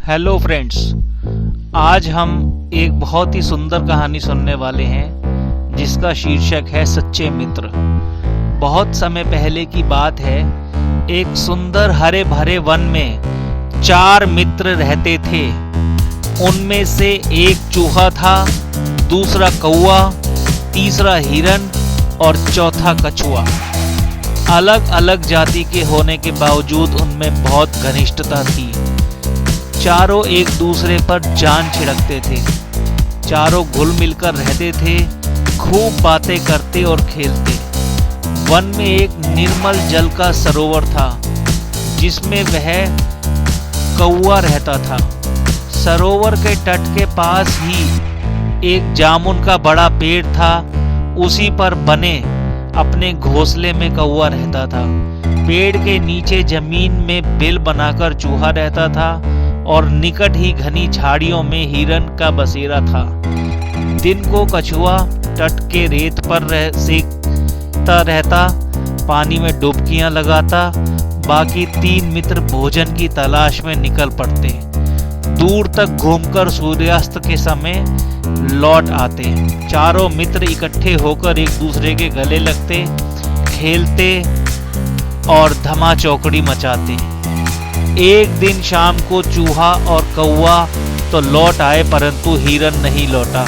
Hello friends, आज हम एक बहुत ही सुंदर कहानी सुनने वाले हैं जिसका शीर्षक है सच्चे मित्र। बहुत समय पहले की बात है। एक सुंदर हरे भरे वन में 4 मित्र रहते थे। उनमें से एक चूहा था, दूसरा कौवा, तीसरा हिरन और चौथा कछुआ। अलग अलग जाति के होने के बावजूद उनमें बहुत घनिष्ठता थी। चारों एक दूसरे पर जान छिड़कते थे। चारों घुल मिलकर रहते थे, खूब बातें करते और खेलते। वन में एक निर्मल जल का सरोवर था जिसमें वह कौवा रहता था। सरोवर के तट के पास ही एक जामुन का बड़ा पेड़ था। उसी पर बने अपने घोंसले में कौवा रहता था। पेड़ के नीचे जमीन में बिल बनाकर चूहा रहता था और निकट ही घनी झाड़ियों में हिरन का बसेरा था। दिन को कछुआ तट के रेत पर सेकता रहता, पानी में डुबकियां लगाता। बाकी 3 मित्र भोजन की तलाश में निकल पड़ते। दूर तक घूमकर सूर्यास्त के समय लौट आते। चारों मित्र इकट्ठे होकर एक दूसरे के गले लगते, खेलते और धमा चौकड़ी मचाते। एक दिन शाम को चूहा और कौवा तो लौट आए, परंतु हिरन नहीं लौटा।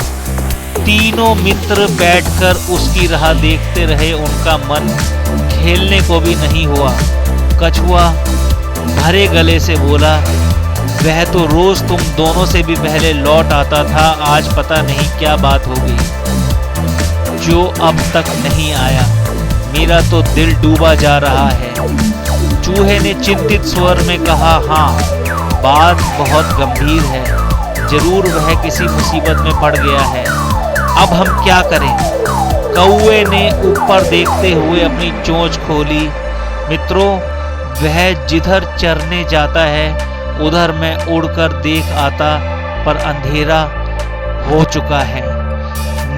तीनों मित्र बैठकर उसकी राह देखते रहे। उनका मन खेलने को भी नहीं हुआ। कछुआ भरे गले से बोला, वह तो रोज तुम दोनों से भी पहले लौट आता था, आज पता नहीं क्या बात हो गई जो अब तक नहीं आया। मेरा तो दिल डूबा जा रहा है। चूहे ने चिंतित स्वर में कहा, हाँ, बात बहुत गंभीर है। जरूर वह किसी मुसीबत में पड़ गया है। अब हम क्या करें? कौवे ने ऊपर देखते हुए अपनी चोंच खोली। मित्रों, वह जिधर चरने जाता है उधर मैं उड़कर देख आता, पर अंधेरा हो चुका है।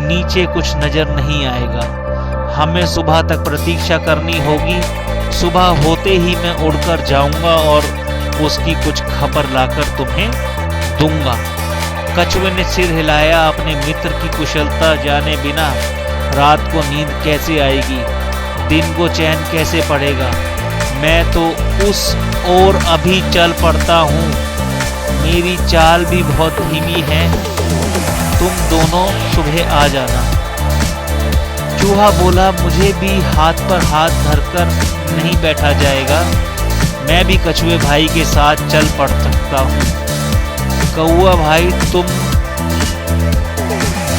नीचे कुछ नजर नहीं आएगा। हमें सुबह तक प्रतीक्षा करनी होगी। सुबह होते ही मैं उड़कर जाऊंगा और उसकी कुछ खबर लाकर तुम्हें दूंगा। कछुए ने सिर हिलाया। अपने मित्र की कुशलता जाने बिना रात को नींद कैसे आएगी, दिन को चैन कैसे पड़ेगा। मैं तो उस ओर अभी चल पड़ता हूँ। मेरी चाल भी बहुत धीमी है। तुम दोनों सुबह आ जाना। चूहा बोला, मुझे भी हाथ पर हाथ धरकर नहीं बैठा जाएगा। मैं भी कछुए भाई के साथ चल पड़ सकता हूँ। कौवा भाई, तुम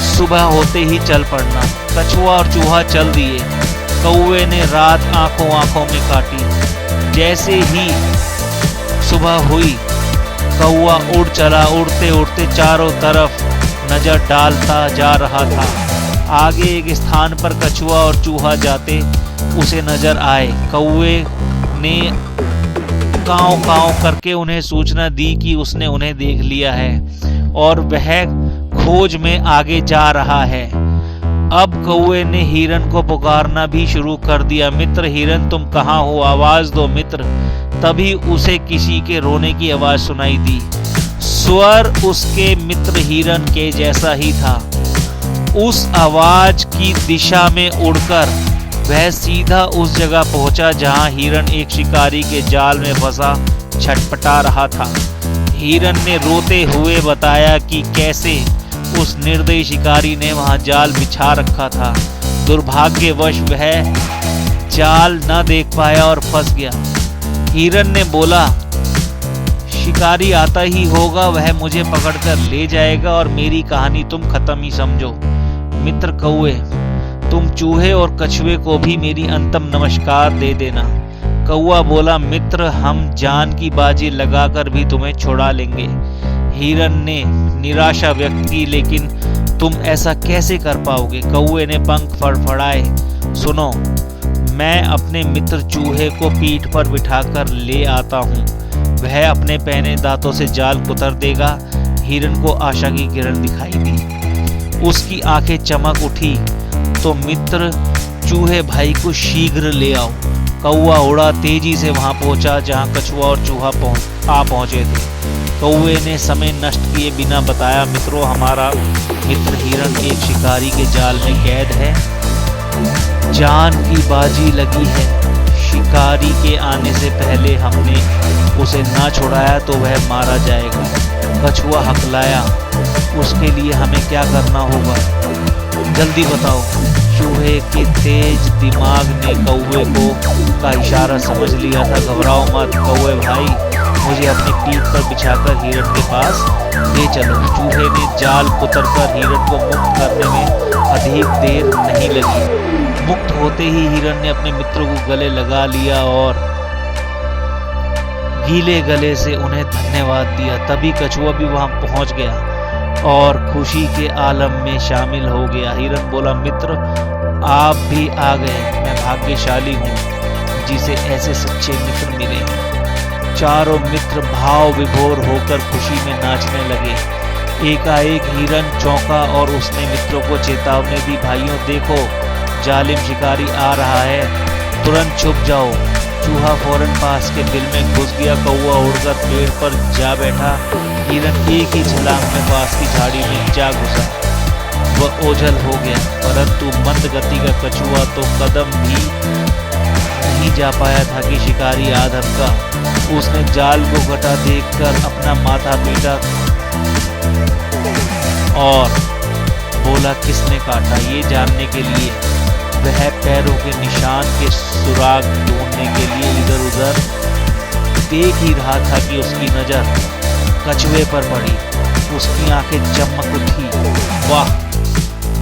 सुबह होते ही चल पड़ना। कछुआ और चूहा चल दिए। कौवे ने रात आंखों आंखों में काटी। जैसे ही सुबह हुई, कौवा उड़ चला। उड़ते उड़ते चारों तरफ नजर डालता जा रहा था। आगे एक स्थान पर कछुआ और चूहा जाते उसे नजर आए। कौवे ने काँव काँव करके उन्हें सूचना दी कि उसने उन्हें देख लिया है और वह खोज में आगे जा रहा है। अब कौवे ने हिरन को पुकारना भी शुरू कर दिया। मित्र हिरन, तुम कहाँ हो? आवाज दो मित्र। तभी उसे किसी के रोने की आवाज सुनाई दी। स्वर उसके मित्र हिरन के जैसा ही था। उस आवाज की दिशा में उड़कर वह सीधा उस जगह पहुंचा जहां हिरन एक शिकारी के जाल में फंसा छटपटा रहा था। हिरन ने रोते हुए बताया कि कैसे उस निर्दयी शिकारी ने वहां जाल बिछा रखा था। दुर्भाग्यवश वह जाल न देख पाया और फंस गया। हिरन ने बोला, शिकारी आता ही होगा, वह मुझे पकड़कर ले जाएगा और मेरी कहानी तुम खत्म ही समझो। मित्र कौवे, तुम चूहे और कछुए को भी मेरी अंतिम नमस्कार दे देना। कौवा बोला, मित्र, हम जान की बाजी लगाकर भी तुम्हें छुड़ा लेंगे। हिरन ने निराशा व्यक्त की, लेकिन तुम ऐसा कैसे कर पाओगे? कौवे ने पंख फड़फड़ाए। सुनो, मैं अपने मित्र चूहे को पीठ पर बिठाकर ले आता हूँ। वह अपने पहने दांतों से जाल कुतर देगा। हिरन को आशा की किरण दिखाई दी। उसकी आंखें चमक उठी। तो मित्र चूहे भाई को शीघ्र ले आओ। कौवा उड़ा तेजी से वहां पहुंचा जहां कछुआ और चूहा पहुंचे थे। कौवे ने समय नष्ट किए बिना बताया, मित्रों हमारा मित्र हिरण एक शिकारी के जाल में कैद है। जान की बाजी लगी है, शिकारी के आने से पहले हमने उसे ना छुड़ाया तो वह मारा जाएगा। कछुआ हकलाया, उसके लिए हमें क्या करना होगा, जल्दी बताओ। चूहे के तेज दिमाग ने कौवे का इशारा समझ लिया था। घबराओ मत कौवे भाई, मुझे अपनी पीठ पर बिछाकर हिरण के पास ले चलो। चूहे ने जाल कुतरकर हिरण को मुक्त करने में अधिक देर नहीं लगी। मुक्त होते ही हिरण ने अपने मित्रों को गले लगा लिया और गीले गले से उन्हें धन्यवाद दिया। तभी कछुआ भी वहां पहुंच गया और खुशी के आलम में शामिल हो गया। हिरण बोला, मित्र आप भी आ गए, मैं भाग्यशाली हूँ जिसे ऐसे सच्चे मित्र मिले हैं। चारों मित्र भाव विभोर होकर खुशी में नाचने लगे। एकाएक हिरण चौंका और उसने मित्रों को चेतावनी दी, भाइयों देखो जालिम शिकारी आ रहा है, तुरंत छुप जाओ। चूहा फौरन पास के बिल में घुस गया। कौवा उड़कर पेड़ पर जा बैठा। हिरण एक ही छलांग में पास की झाड़ी में जा घुसा। वह ओझल हो गया, परंतु मंद गति का कछुआ तो कदम भी नहीं जा पाया था कि शिकारी आ धमका। उसने जाल को कटा देखकर अपना माथा पीटा और बोला, किसने काटा? ये जानने के लिए वह पैरों के निशान के सुराग ढूंढने के लिए इधर उधर देख ही रहा था कि उसकी नजर कछुए पर पड़ी। उसकी आंखें चमक उठी। वाह,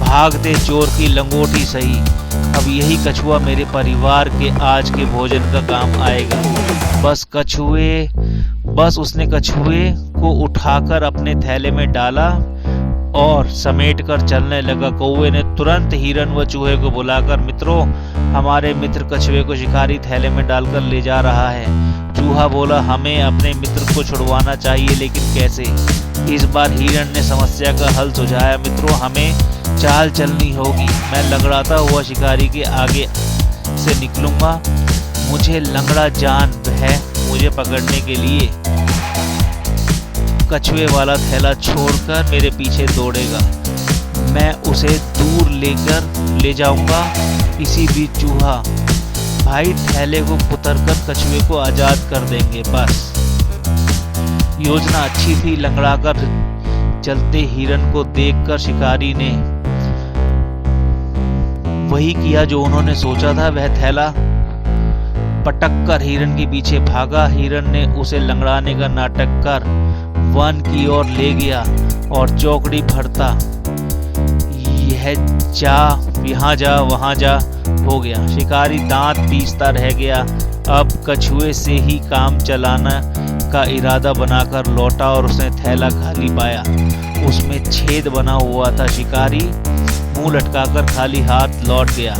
भागते चोर की लंगोटी सही, अब यही कछुआ मेरे परिवार के आज के भोजन का काम आएगा। बस उसने कछुए को उठाकर अपने थैले में डाला और समेटकर चलने लगा। कौवे ने तुरंत हिरण व चूहे को बुलाकर, मित्रों हमारे मित्र कछुए को शिकारी थैले में डालकर ले जा रहा है। चूहा बोला, हमें अपने मित्र को छुड़वाना चाहिए, लेकिन कैसे? इस बार हिरण ने समस्या का हल सुझाया, मित्रों हमें चाल चलनी होगी। मैं लंगड़ाता हुआ शिकारी के आगे से निकलूंगा। मुझे लंगड़ा जान है, मुझे पकड़ने के लिए कछुए वाला थैला छोड़कर मेरे पीछे दौड़ेगा। मैं उसे दूर ले जाऊंगा। इसी बीच चूहा भाई थैले को कुतरकर कछुए को आजाद कर देंगे। बस योजना अच्छी थी। लंगड़ाकर चलते हिरण को देखकर शिकारी ने वही किया जो उन्होंने सोचा था। वह थैला पटक कर हिरण के पीछे भागा। हिरण ने उसे लंगड़ाने का नाटक कर वन की ओर ले गया और चौकड़ी भरता यहाँ जा वहां जा हो गया। शिकारी दांत पीसता रह गया। अब कछुए से ही काम चलाना का इरादा बनाकर लौटा और उसने थैला खाली पाया। उसमें छेद बना हुआ था। शिकारी मुंह लटकाकर खाली हाथ लौट गया।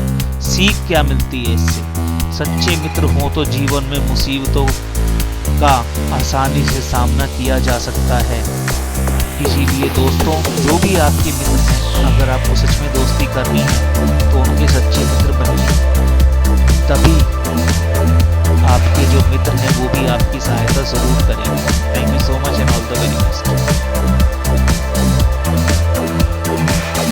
सीख क्या मिलती है इससे? सच्चे मित्र हो तो जीवन में मुसीबतों का आसानी से सामना किया जा सकता है। इसीलिए दोस्तों, जो भी आपके मित्र हैं, अगर आपको सच में दोस्ती करनी है तो उनके